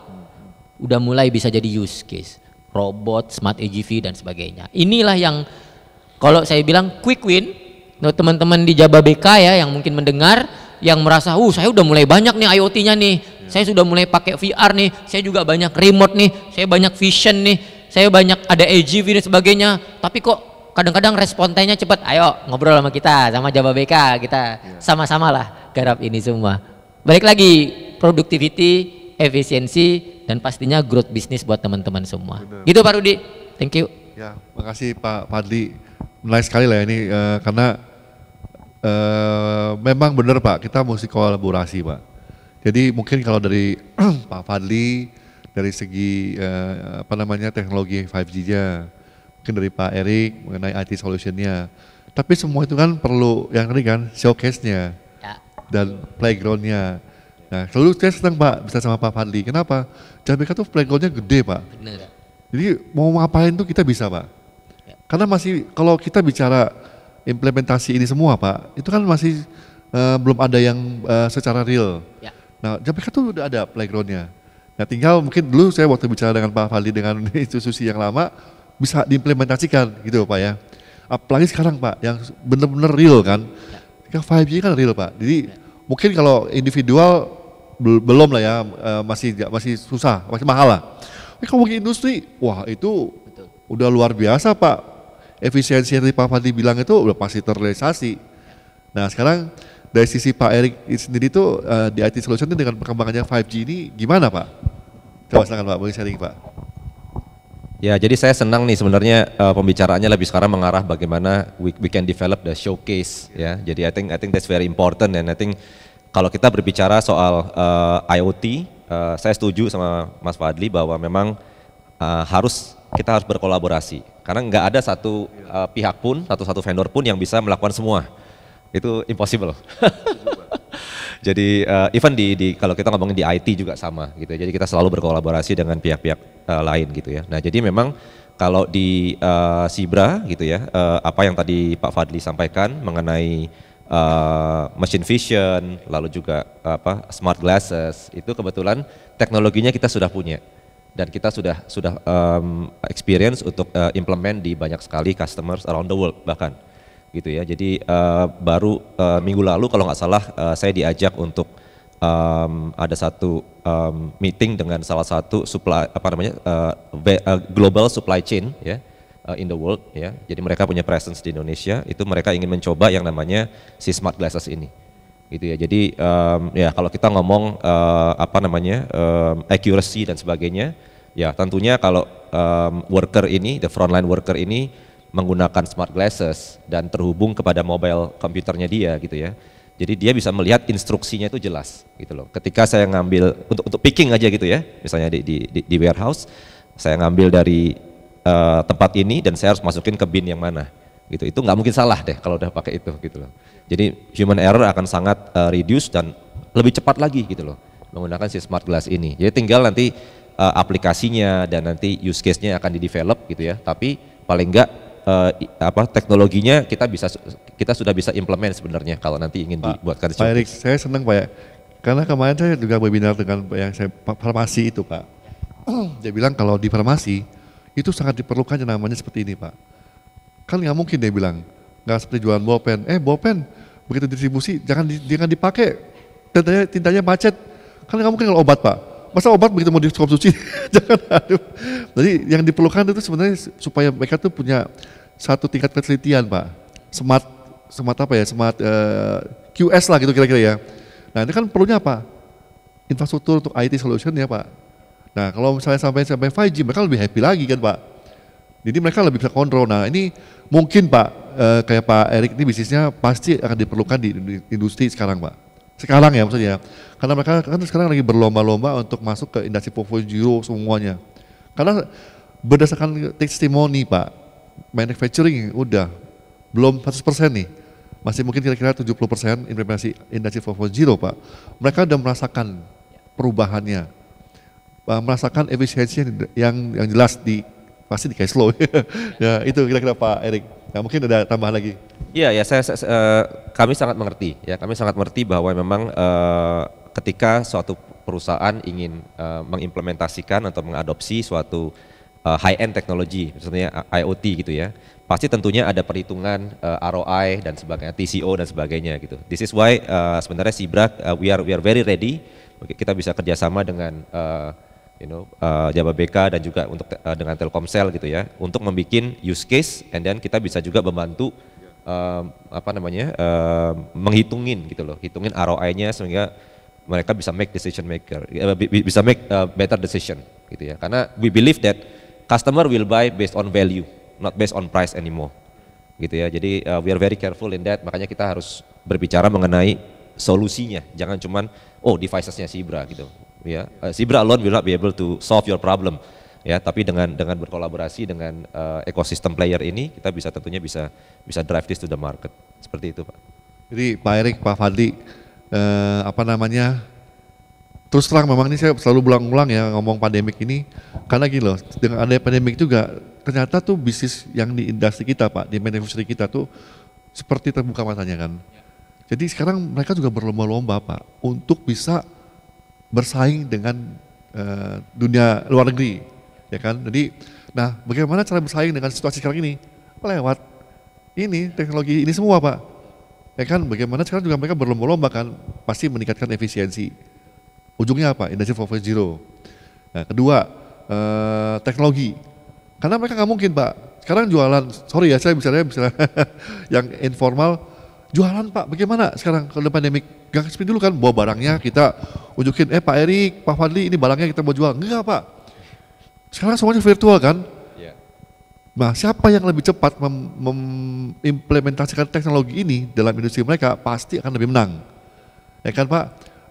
Udah mulai bisa jadi use case, robot, smart AGV dan sebagainya. Inilah yang kalau saya bilang quick win. Teman-teman di Jababeka ya yang mungkin mendengar, yang merasa saya udah mulai banyak nih IoT-nya nih, saya sudah mulai pakai VR nih, saya juga banyak remote nih, saya banyak vision nih, saya banyak ada AGV dan sebagainya, tapi kok kadang-kadang respon time-nya cepat. Ayo ngobrol sama kita, sama Jababeka, kita sama-sama lah garap ini semua. Balik lagi, productivity, efisiensi, dan pastinya growth bisnis buat teman-teman semua. Gitu Pak Rudi, thank you. Ya, makasih Pak Fadli. Menarik sekali lah ini karena memang benar Pak, kita mesti kolaborasi Pak. Jadi mungkin kalau dari Pak Fadli dari segi teknologi 5G-nya, mungkin dari Pak Erik mengenai IT solution-nya. Tapi semua itu kan perlu yang tadi kan showcase-nya dan playground-nya. Nah, selalu saya senang Pak bisa sama Pak Fadli. Kenapa? Jababeka tuh playground-nya gede Pak. Bener. Jadi mau ngapain tuh kita bisa Pak. Karena masih kalau kita bicara implementasi ini semua Pak, itu kan masih belum ada yang secara real. Nah, Jababeka tuh udah ada playgroundnya. Nah tinggal mungkin dulu saya waktu bicara dengan Pak Fadli dengan institusi yang lama bisa diimplementasikan gitu Pak ya. Apalagi sekarang Pak yang benar-benar real kan. Kan 5G kan real Pak. Jadi mungkin kalau individual belum lah ya, masih susah, masih mahal lah. Tapi kalau bagi industri, wah itu udah luar biasa Pak. Efisiensi yang tadi Pak Fadli bilang itu udah pasti terrealisasi. Nah sekarang dari sisi Pak Erik sendiri itu di IT Solution ini dengan perkembangannya 5G ini gimana Pak? Coba silakan Pak, boleh sharing Pak. Ya, jadi saya senang nih sebenarnya pembicaraannya lebih sekarang mengarah bagaimana we can develop the showcase ya. Jadi I think that's very important, and I think kalau kita berbicara soal IoT, saya setuju sama Mas Fadli bahwa memang kita harus berkolaborasi karena nggak ada satu pihak pun, satu vendor pun yang bisa melakukan semua. Itu impossible. Jadi even kalau kita ngomongin di IT juga sama gitu. Jadi kita selalu berkolaborasi dengan pihak-pihak lain gitu ya. Nah jadi memang kalau di Sibra gitu ya, apa yang tadi Pak Fadli sampaikan mengenai machine vision, lalu juga smart glasses, itu kebetulan teknologinya kita sudah punya dan kita sudah experience untuk implement di banyak sekali customers around the world bahkan. Gitu ya, jadi baru minggu lalu kalau nggak salah saya diajak untuk ada satu meeting dengan salah satu global supply chain ya in the world ya. Jadi mereka punya presence di Indonesia, itu mereka ingin mencoba yang namanya si smart glasses ini. Gitu ya. Jadi ya kalau kita ngomong accuracy dan sebagainya, ya tentunya kalau worker ini, the frontline worker ini menggunakan smart glasses dan terhubung kepada mobile komputernya dia gitu ya. Jadi dia bisa melihat instruksinya itu jelas gitu loh. Ketika saya ngambil untuk picking aja gitu ya, misalnya di warehouse, saya ngambil dari tempat ini dan saya harus masukin ke bin yang mana gitu. Itu nggak mungkin salah deh kalau udah pakai itu gitu loh. Jadi human error akan sangat reduce dan lebih cepat lagi gitu loh menggunakan si smart glass ini. Jadi tinggal nanti aplikasinya dan nanti use case-nya akan di-develop gitu ya. Tapi paling enggak teknologinya kita sudah bisa implement sebenarnya kalau nanti ingin dibuatkan. Pak Erik, saya senang Pak ya, karena kemarin saya juga webinar dengan yang saya farmasi itu Pak. Dia bilang kalau di farmasi itu sangat diperlukan yang namanya seperti ini Pak. Kan nggak mungkin dia bilang nggak seperti jualan bolpen. Bolpen begitu distribusi jangan dipakai, tintanya macet. Kan nggak mungkin kalau obat Pak. Masa obat begitu mau dikonsumsi jangan aduh. Jadi yang diperlukan itu sebenarnya supaya mereka tuh punya satu tingkat penelitian Pak. Smart QS lah gitu kira-kira ya. Nah ini kan perlunya apa? Infrastruktur untuk IT solution ya Pak. Nah kalau misalnya sampai 5G mereka lebih happy lagi kan Pak. Jadi mereka lebih bisa kontrol. Nah ini mungkin Pak kayak Pak Erik ini bisnisnya pasti akan diperlukan di industri sekarang Pak. Sekarang ya maksudnya, karena mereka kan sekarang lagi berlomba-lomba untuk masuk ke industri 4.0 semuanya. Karena berdasarkan testimoni Pak, manufacturing udah belum 100% nih, masih mungkin kira-kira 70% implementasi industri 4.0 Pak. Mereka udah merasakan perubahannya, merasakan efisiensi yang jelas pasti di cash flow. Ya itu kira-kira Pak Erik. Nah, mungkin ada tambahan lagi. Iya ya, kami sangat mengerti ya, kami sangat mengerti bahwa memang ketika suatu perusahaan ingin mengimplementasikan atau mengadopsi suatu high-end teknologi, misalnya IoT gitu ya, pasti tentunya ada perhitungan ROI dan sebagainya, TCO dan sebagainya gitu. This is why sebenarnya Sibra we are very ready, kita bisa kerjasama dengan Jababeka dan juga untuk dengan Telkomsel gitu ya, untuk membuat use case, and then kita bisa juga membantu menghitungin gitu loh, hitungin ROI-nya sehingga mereka bisa make decision maker, bisa make better decision gitu ya. Karena we believe that customer will buy based on value, not based on price anymore gitu ya. Jadi we are very careful in that, makanya kita harus berbicara mengenai solusinya, jangan cuman devices-nya Sibra gitu. Ya, Sibra alone will not be able to solve your problem. Ya, tapi dengan berkolaborasi dengan ekosistem player ini, kita tentunya bisa drive this to the market. Seperti itu, Pak. Jadi Pak Erik, Pak Fadli, terus terang memang ini saya selalu berulang-ulang ya ngomong pandemik ini, karena gini loh, dengan adanya pandemik juga ternyata tuh bisnis yang di industri kita Pak, di manufacturing kita tuh seperti terbuka matanya kan. Jadi sekarang mereka juga berlomba-lomba Pak untuk bisa bersaing dengan dunia luar negeri, ya kan? Jadi, nah bagaimana cara bersaing dengan situasi sekarang ini? Lewat ini teknologi ini semua Pak, ya kan? Bagaimana sekarang juga mereka berlomba-lomba kan, pasti meningkatkan efisiensi. Ujungnya apa? Industri 4.0. Nah, kedua teknologi, karena mereka nggak mungkin Pak. Sekarang jualan, sorry ya saya misalnya yang informal, jualan Pak, bagaimana sekarang kalau pandemik? Gak seperti dulu kan, bawa barangnya kita unjukin, Pak Erik, Pak Fadli ini barangnya kita mau jual. Enggak Pak, sekarang semuanya virtual kan. Nah siapa yang lebih cepat mengimplementasikan teknologi ini dalam industri mereka pasti akan lebih menang. Ya kan Pak?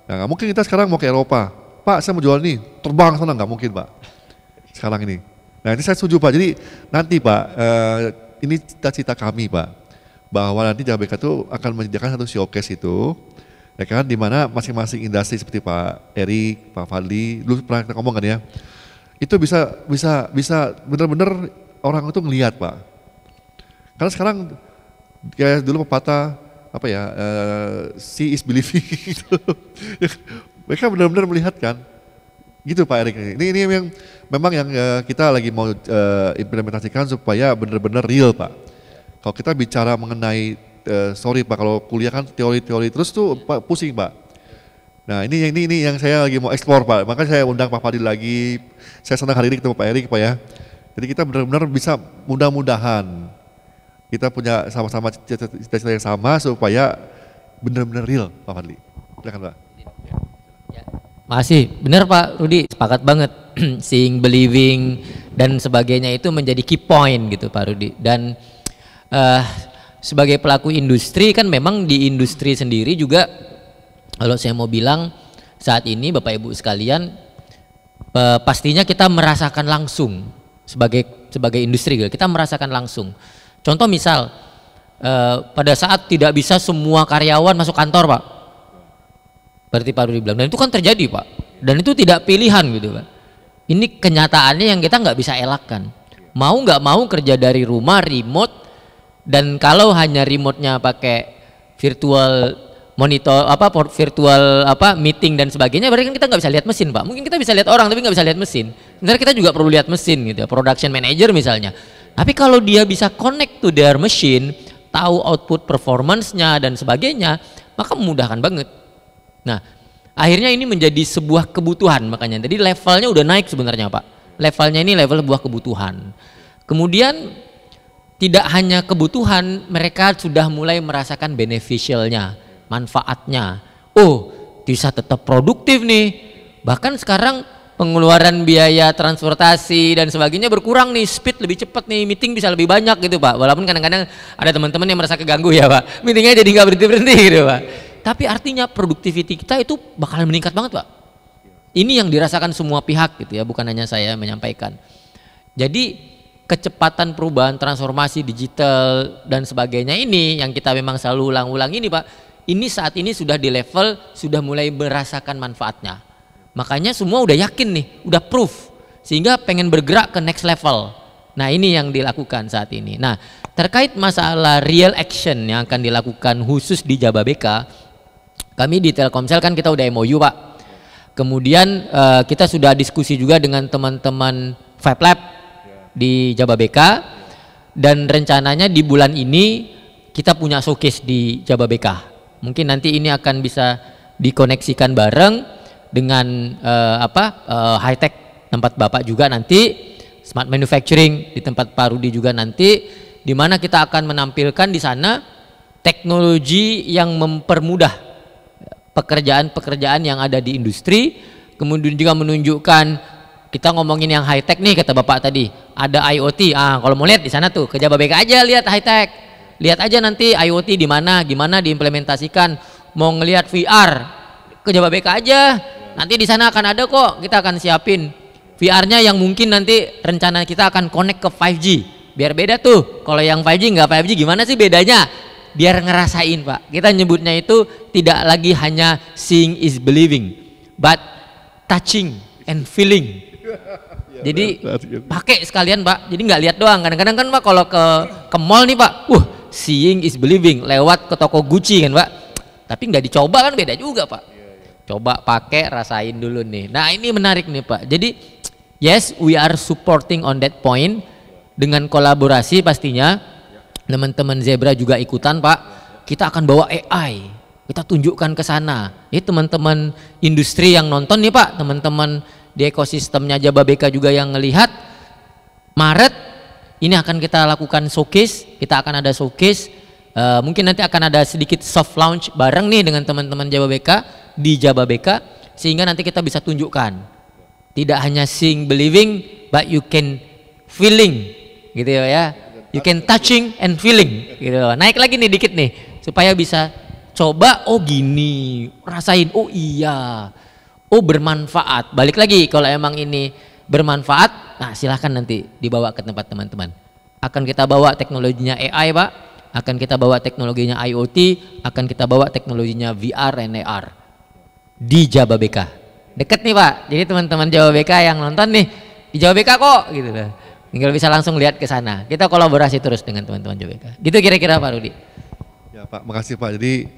Nah gak mungkin kita sekarang mau ke Eropa, Pak saya mau jual nih, terbang sana, gak mungkin Pak sekarang ini. Nah ini saya setuju Pak, jadi nanti Pak, ini cita-cita kami Pak, bahwa nanti JBK itu akan menyediakan satu showcase itu, ya kan, di mana masing-masing industri seperti Pak Erik, Pak Fadli, dulu pernah kita ngomong kan ya, itu bisa benar-benar orang itu ngelihat Pak. Karena sekarang kayak dulu pepatah apa ya, see is believing gitu. Mereka benar-benar melihat kan, gitu Pak Erik. Ini yang memang yang kita lagi mau implementasikan supaya benar-benar real Pak. Kalau kita bicara mengenai sorry Pak, kalau kuliah kan teori-teori terus tuh Pak, pusing Pak. Nah ini yang saya lagi mau explore Pak, makanya saya undang Pak Fadil lagi. Saya senang hari ini ketemu Pak Erik Pak ya. Jadi kita benar-benar bisa, mudah-mudahan kita punya sama-sama cita-cita yang sama supaya benar-benar real Pak Fadli. Silakan Pak. Masih benar Pak Rudi, sepakat banget. Seeing, believing dan sebagainya itu menjadi key point gitu Pak Rudi. Dan sebagai pelaku industri kan memang di industri sendiri juga, kalau saya mau bilang saat ini Bapak Ibu sekalian, pastinya kita merasakan langsung sebagai industri, kita merasakan langsung. Contoh misal pada saat tidak bisa semua karyawan masuk kantor Pak, berarti Pak Rudi bilang, dan itu kan terjadi Pak, dan itu tidak pilihan gitu Pak. Ini kenyataannya yang kita nggak bisa elakkan. Mau nggak mau kerja dari rumah, remote, dan kalau hanya remote-nya pakai virtual monitor virtual meeting dan sebagainya, berarti kan kita nggak bisa lihat mesin Pak. Mungkin kita bisa lihat orang tapi nggak bisa lihat mesin. Sebenarnya kita juga perlu lihat mesin gitu ya, production manager misalnya. Tapi kalau dia bisa connect to their machine, tahu output performance-nya dan sebagainya, maka memudahkan banget. Nah akhirnya ini menjadi sebuah kebutuhan, makanya jadi levelnya udah naik sebenarnya Pak. Levelnya ini level sebuah kebutuhan. Kemudian tidak hanya kebutuhan, mereka sudah mulai merasakan beneficialnya, manfaatnya. Oh bisa tetap produktif nih. Bahkan sekarang pengeluaran biaya transportasi dan sebagainya berkurang nih, speed lebih cepat nih, meeting bisa lebih banyak gitu Pak. Walaupun kadang-kadang ada teman-teman yang merasa keganggu ya Pak, meetingnya jadi nggak berhenti-berhenti gitu Pak. Tapi artinya produktiviti kita itu bakal meningkat banget Pak. Ini yang dirasakan semua pihak gitu ya, bukan hanya saya menyampaikan. Jadi kecepatan perubahan transformasi digital dan sebagainya ini yang kita memang selalu ulang-ulang ini Pak, ini saat ini sudah di level, sudah mulai merasakan manfaatnya. Makanya semua udah yakin nih, udah proof, sehingga pengen bergerak ke next level. Nah ini yang dilakukan saat ini. Nah terkait masalah real action yang akan dilakukan khusus di Jababeka, kami di Telkomsel kan kita udah MOU Pak. Kemudian kita sudah diskusi juga dengan teman-teman Fab Lab di Jababeka, dan rencananya di bulan ini kita punya showcase di Jababeka. Mungkin nanti ini akan bisa dikoneksikan bareng dengan high tech tempat Bapak juga nanti, smart manufacturing di tempat Pak Rudi juga nanti, di mana kita akan menampilkan di sana teknologi yang mempermudah pekerjaan-pekerjaan yang ada di industri. Kemudian juga menunjukkan, kita ngomongin yang high tech nih kata Bapak tadi, ada IoT. Kalau mau lihat di sana tuh ke Jababeka aja, lihat high tech. Lihat aja nanti IoT di mana, gimana diimplementasikan. Mau ngelihat VR ke Jababeka aja. Nanti di sana akan ada kok, kita akan siapin VR-nya yang mungkin nanti rencana kita akan connect ke 5G. Biar beda tuh. Kalau yang 5G nggak 5G gimana sih bedanya? Biar ngerasain Pak. Kita nyebutnya itu tidak lagi hanya seeing is believing, but touching and feeling. Jadi pakai sekalian Pak. Jadi nggak lihat doang. Kadang-kadang kan Pak kalau ke mall nih Pak, seeing is believing lewat ke toko Gucci kan Pak. Tapi nggak dicoba kan beda juga Pak. Coba pakai, rasain dulu nih. Nah ini menarik nih Pak. Jadi yes, we are supporting on that point dengan kolaborasi pastinya. Teman-teman Zebra juga ikutan Pak. Kita akan bawa AI, kita tunjukkan ke sana. Ini teman-teman industri yang nonton nih Pak, teman-teman di ekosistemnya Jababeka juga yang ngelihat. Maret ini akan kita lakukan showcase, kita akan ada showcase. Mungkin nanti akan ada sedikit soft launch bareng nih dengan teman-teman Jababeka di Jababeka, sehingga nanti kita bisa tunjukkan tidak hanya seeing believing but you can feeling gitu ya, you can touching and feeling gitu. Naik lagi nih dikit nih supaya bisa coba, oh gini, rasain, oh iya, oh bermanfaat. Balik lagi kalau emang ini bermanfaat, nah silahkan nanti dibawa ke tempat teman-teman. Akan kita bawa teknologinya AI Pak, akan kita bawa teknologinya IoT, akan kita bawa teknologinya VR and AR di Jababeka. Deket nih Pak, jadi teman-teman Jababeka yang nonton nih di Jababeka kok gitu loh. Tinggal bisa langsung lihat ke sana. Kita kolaborasi terus dengan teman-teman Jababeka. Gitu kira-kira Pak Rudi. Ya Pak, makasih Pak. Jadi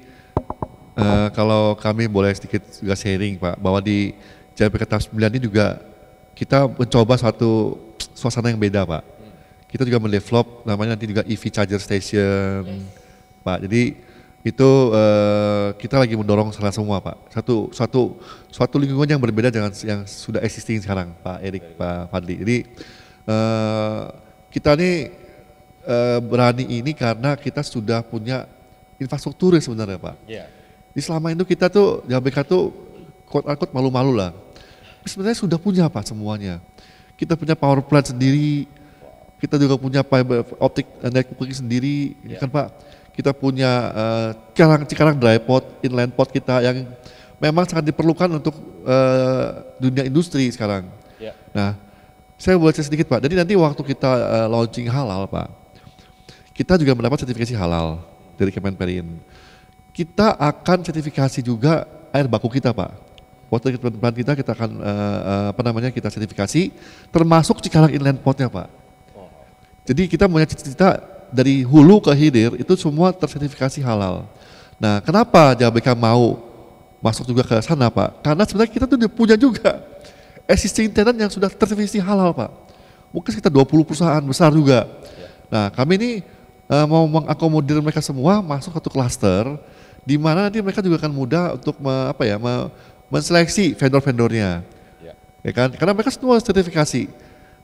kalau kami boleh sedikit juga sharing Pak, bahwa di Jababeka tahap 9 ini juga kita mencoba suatu suasana yang beda Pak. Kita juga mendevelop namanya nanti juga EV charger station Pak. Jadi itu kita lagi mendorong sana semua Pak. Suatu lingkungan yang berbeda dengan yang sudah existing sekarang Pak Erik, Pak Fadli. Jadi kita ini berani ini karena kita sudah punya infrastruktur sebenarnya Pak. Di selama itu kita tuh Jababeka tuh quote-unquote malu-malu lah. Sebenarnya sudah punya Pak semuanya. Kita punya power plant sendiri, kita juga punya fiber optic networking sendiri, kan Pak. Kita punya Cikarang dry pot, inland pot kita yang memang sangat diperlukan untuk dunia industri sekarang. Nah, saya boleh cerita sedikit Pak. Jadi nanti waktu kita launching halal Pak, kita juga mendapat sertifikasi halal dari Kemenperin. Kita akan sertifikasi juga air baku kita Pak. Water treatment plant kita akan kita sertifikasi, termasuk Cikarang inland potnya Pak. Jadi kita punya cita-cita dari hulu ke hilir itu semua tersertifikasi halal. Nah, kenapa Jababeka mau masuk juga ke sana Pak? Karena sebenarnya kita tuh punya juga existing tenant yang sudah tersertifikasi halal Pak. Mungkin sekitar 20 perusahaan besar juga. Nah, kami ini mau mengakomodir mereka semua masuk satu klaster di mana nanti mereka juga akan mudah untuk menseleksi vendor-vendornya. Ya kan? Karena mereka semua sertifikasi.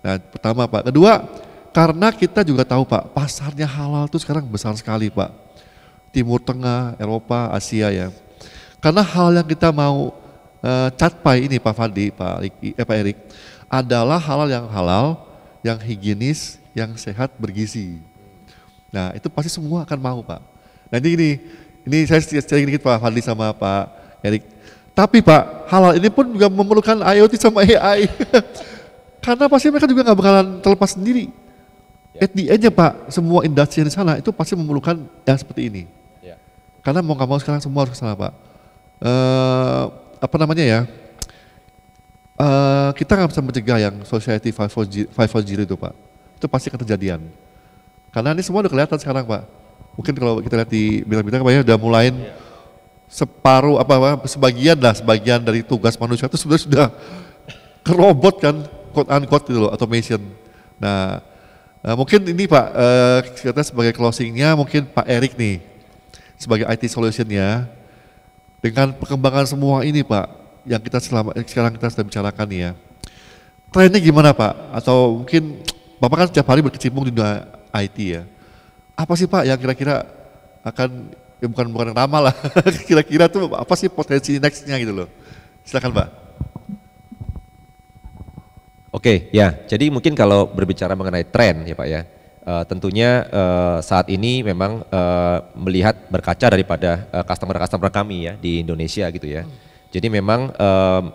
Nah, pertama Pak. Kedua, karena kita juga tahu Pak, pasarnya halal itu sekarang besar sekali Pak. Timur Tengah, Eropa, Asia ya. Karena hal yang kita mau capai ini Pak Fadli, Pak Erik, adalah halal, yang higienis, yang sehat, bergizi. Nah itu pasti semua akan mau Pak. Nah ini saya sharing dikit Pak Fadli sama Pak Erik. Tapi Pak, halal ini pun juga memerlukan IoT sama AI. Karena pasti mereka juga nggak bakalan terlepas sendiri. At the end-nya Pak, semua industri di sana itu pasti memerlukan yang seperti ini. Karena mau nggak mau sekarang semua harus ke sana Pak. Kita nggak bisa mencegah yang Society 540 itu Pak. Itu pasti akan kejadian. Karena ini semua udah kelihatan sekarang Pak. Mungkin kalau kita lihat di bintang-bintang Pak ya udah mulai sebagian dari tugas manusia itu sebenarnya sudah ke robot kan, quote unquote gitu loh, automation. Nah, mungkin ini Pak, kita sebagai closingnya mungkin Pak Erik nih, sebagai IT solutionnya, dengan perkembangan semua ini Pak, yang sekarang kita sedang bicarakan nih ya, trennya gimana Pak? Atau mungkin Bapak kan setiap hari berkecimpung di dunia IT ya, apa sih Pak yang kira-kira akan, ya bukan nama lah, kira-kira tuh apa sih potensi next-nya gitu loh, silakan Pak. Oke, ya. Jadi mungkin kalau berbicara mengenai tren ya Pak ya, tentunya saat ini memang melihat berkaca daripada customer kami ya di Indonesia gitu ya. Jadi memang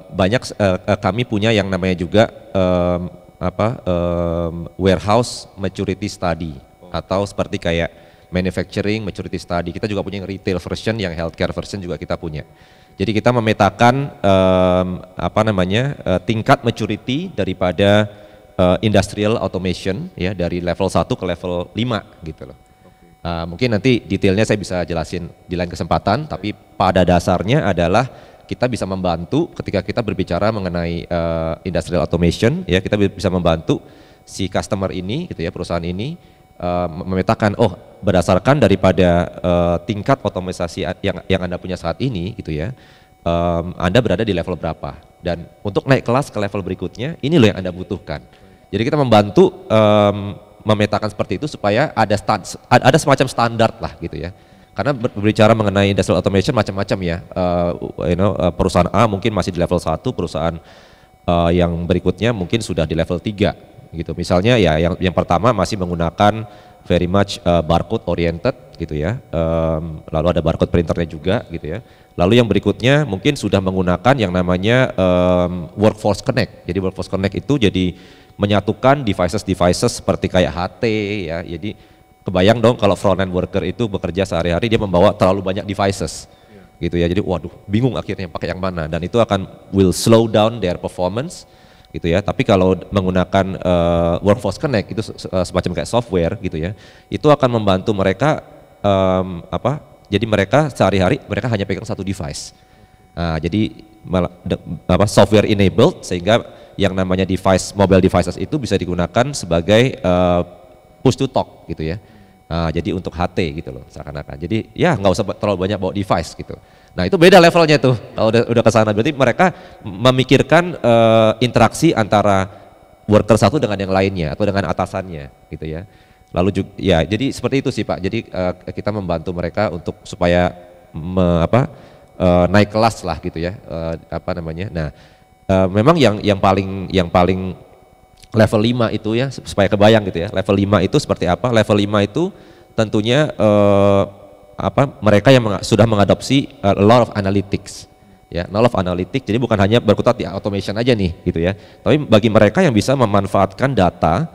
banyak kami punya yang namanya juga warehouse maturity study atau seperti kayak manufacturing maturity study. Kita juga punya yang retail version, yang healthcare version juga kita punya. Jadi kita memetakan tingkat maturity daripada industrial automation ya dari level 1 ke level 5 gitu loh. Mungkin nanti detailnya saya bisa jelasin di lain kesempatan, tapi pada dasarnya adalah kita bisa membantu ketika kita berbicara mengenai industrial automation, ya kita bisa membantu si customer ini, gitu ya, perusahaan ini memetakan, oh berdasarkan daripada tingkat otomatisasi yang Anda punya saat ini, gitu ya, Anda berada di level berapa, dan untuk naik kelas ke level berikutnya, ini loh yang Anda butuhkan. Jadi kita membantu memetakan seperti itu supaya ada semacam standar lah, gitu ya. Karena berbicara mengenai industrial automation macam-macam ya, perusahaan A mungkin masih di level 1, perusahaan yang berikutnya mungkin sudah di level 3 gitu. Misalnya ya yang pertama masih menggunakan very much barcode oriented gitu ya, lalu ada barcode printernya juga gitu ya. Lalu yang berikutnya mungkin sudah menggunakan yang namanya Workforce Connect. Jadi Workforce Connect itu jadi menyatukan devices seperti kayak HT ya, jadi kebayang dong kalau front-end worker itu bekerja sehari-hari dia membawa terlalu banyak devices gitu ya, jadi waduh bingung akhirnya pakai yang mana, dan itu will slow down their performance gitu ya. Tapi kalau menggunakan Workforce Connect itu semacam kayak software gitu ya, itu akan membantu mereka jadi mereka sehari-hari mereka hanya pegang satu device. Nah, jadi software enabled sehingga yang namanya mobile devices itu bisa digunakan sebagai push to talk gitu ya. Nah, jadi untuk HT gitu loh seakan-akan. Jadi ya nggak usah terlalu banyak bawa device gitu. Nah itu beda levelnya tuh kalau udah ke sana. Berarti mereka memikirkan interaksi antara worker satu dengan yang lainnya atau dengan atasannya gitu ya. Lalu juga ya jadi seperti itu sih Pak. Jadi kita membantu mereka untuk supaya naik kelas lah gitu ya. Nah memang yang paling level 5 itu ya, supaya kebayang gitu ya, level 5 itu seperti apa? Level 5 itu tentunya mereka yang sudah mengadopsi a lot of analytics. Ya, a lot of analytics, jadi bukan hanya berkutat di automation aja nih gitu ya. Tapi bagi mereka yang bisa memanfaatkan data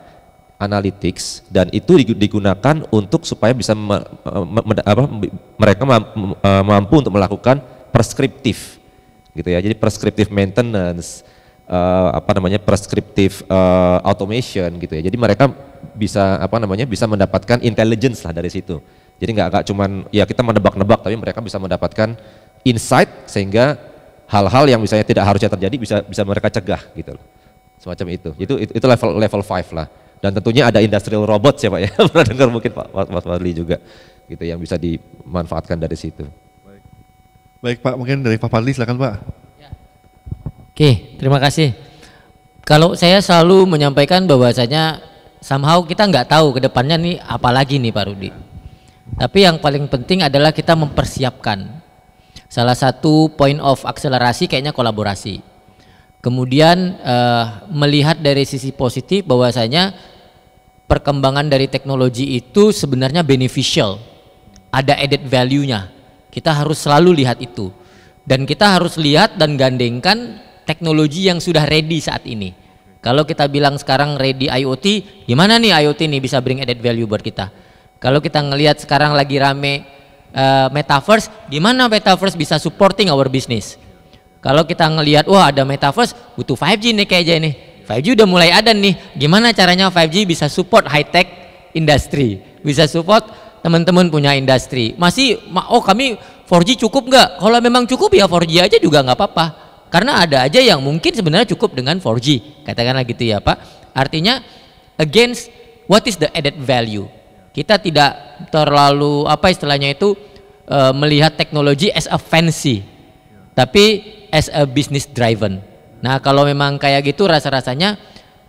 analytics dan itu digunakan untuk supaya bisa mereka mampu untuk melakukan preskriptif gitu ya. Jadi preskriptif maintenance, preskriptif automation gitu ya. Jadi mereka bisa bisa mendapatkan intelligence lah dari situ. Jadi nggak cuman ya kita menebak-nebak, tapi mereka bisa mendapatkan insight sehingga hal-hal yang misalnya tidak harusnya terjadi bisa mereka cegah gitu loh. Semacam itu. Itu level 5 lah. Dan tentunya ada industrial robot ya Pak ya. Pernah dengar mungkin Pak Fadli juga gitu yang bisa dimanfaatkan dari situ. Baik Pak, mungkin dari Pak Fadli silakan Pak. Oke, terima kasih. Kalau saya selalu menyampaikan bahwasanya somehow kita nggak tahu ke depannya nih apalagi nih Pak Rudi. Tapi yang paling penting adalah kita mempersiapkan. Salah satu point of akselerasi kayaknya kolaborasi. Kemudian melihat dari sisi positif bahwasanya perkembangan dari teknologi itu sebenarnya beneficial. Ada added value-nya. Kita harus selalu lihat itu. Dan kita harus lihat dan gandengkan teknologi yang sudah ready saat ini. Kalau kita bilang sekarang ready IoT, gimana nih IoT nih bisa bring added value buat kita? Kalau kita ngelihat sekarang lagi rame metaverse, gimana metaverse bisa supporting our business? Kalau kita ngelihat wah ada metaverse butuh 5G nih kayaknya nih. 5G udah mulai ada nih. Gimana caranya 5G bisa support high tech industry? Bisa support teman-teman punya industri. Kami 4G cukup nggak? Kalau memang cukup ya 4G aja juga nggak apa-apa. Karena ada aja yang mungkin sebenarnya cukup dengan 4G, katakanlah gitu ya Pak. Artinya against what is the added value. Kita tidak terlalu melihat teknologi as a fancy, tapi as a business driven. Nah kalau memang kayak gitu rasa-rasanya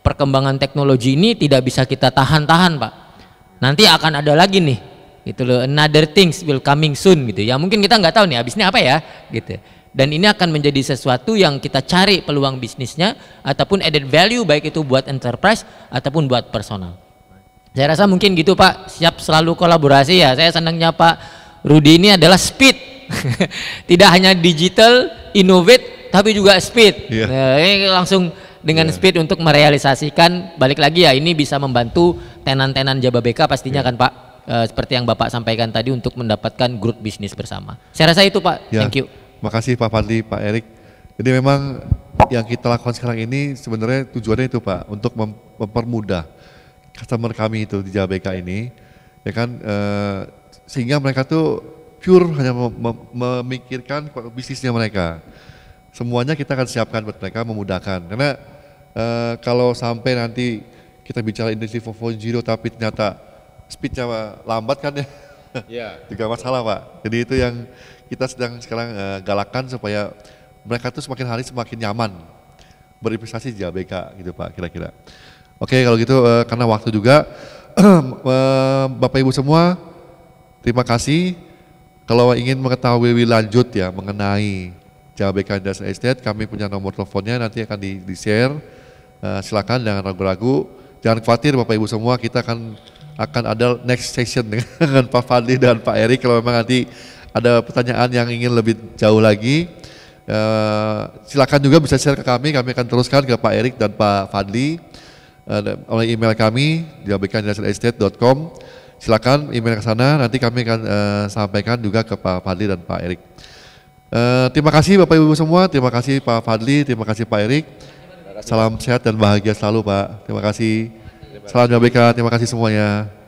perkembangan teknologi ini tidak bisa kita tahan-tahan Pak. Nanti akan ada lagi nih, gitu loh. Another things will coming soon gitu. Ya mungkin kita nggak tahu nih habisnya apa ya, gitu. Dan ini akan menjadi sesuatu yang kita cari peluang bisnisnya ataupun added value baik itu buat enterprise ataupun buat personal. Saya rasa mungkin gitu Pak, siap selalu kolaborasi ya. Saya senangnya Pak Rudi ini adalah speed. Tidak hanya digital, innovate, tapi juga speed. Yeah. Nah, ini langsung dengan speed untuk merealisasikan, balik lagi ya ini bisa membantu tenan-tenan Jababeka pastinya kan Pak. Seperti yang Bapak sampaikan tadi untuk mendapatkan growth bisnis bersama. Saya rasa itu Pak, thank you. Makasih Pak Fadli, Pak Erik. Jadi memang yang kita lakukan sekarang ini sebenarnya tujuannya itu Pak, untuk mempermudah customer kami itu di Jababeka ini, ya kan, sehingga mereka tuh pure hanya memikirkan bisnisnya mereka. Semuanya kita akan siapkan buat mereka, memudahkan. Karena kalau sampai nanti kita bicara industri 4.0 tapi ternyata speednya lambat kan ya, juga masalah Pak. Jadi itu yang kita sedang sekarang galakkan supaya mereka tuh semakin hari semakin nyaman berinvestasi di ABK gitu Pak kira-kira. Oke kalau gitu karena waktu juga Bapak Ibu semua terima kasih. Kalau ingin mengetahui lebih lanjut ya mengenai JABK Industrial Estate, kami punya nomor teleponnya nanti akan di-share. Silakan jangan ragu-ragu, jangan khawatir Bapak Ibu semua, kita akan ada next session dengan Pak Fadli dan Pak Erik kalau memang nanti ada pertanyaan yang ingin lebih jauh lagi. Silakan juga bisa share ke kami akan teruskan ke Pak Erik dan Pak Fadli oleh email kami jabkindustrialestate.com. Silakan email ke sana, nanti kami akan sampaikan juga ke Pak Fadli dan Pak Erik. Terima kasih Bapak Ibu semua, terima kasih Pak Fadli, terima kasih Pak Erik. Salam sehat dan bahagia selalu Pak. Terima kasih. Salam JABK, terima kasih semuanya.